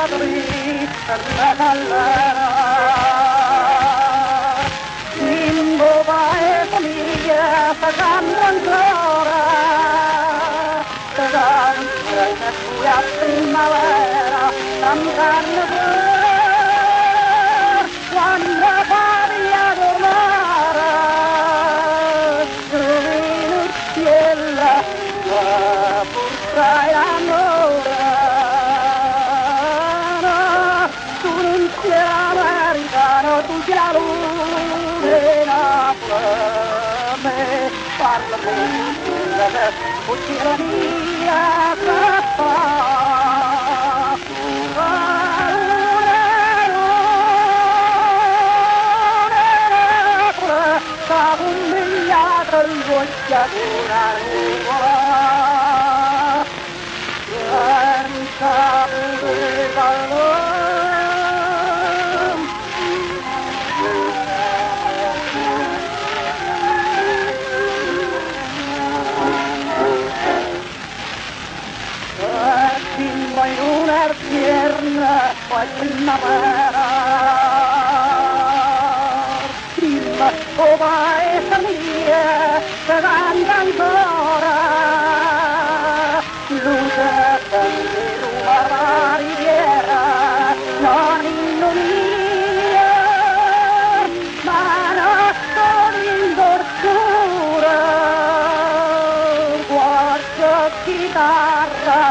padri per la galera. Nimbo e famiglia facciamo ancora, facciamo la primavera, cantando quando pari a tornare, in cielo la forza e l'amore, tu non sei americano, tu sei la luna me, parlami, cucina mia, in una tierna primavera, prima come famiglia canta ancora, luce per la riviera, non illuminare, ma non in dorsura, guarda chitarra,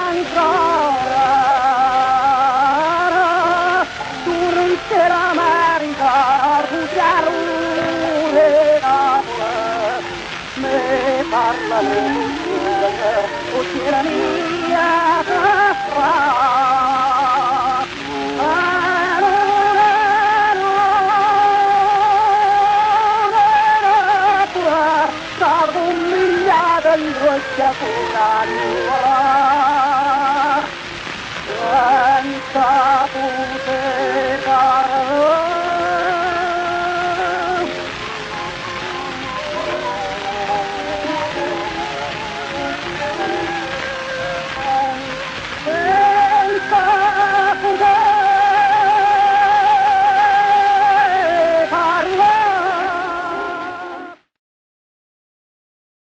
ancora tu non sei l'America, tu sei l'Urea, me parla o c'era mia fra. Roccia con la nuova, senza poter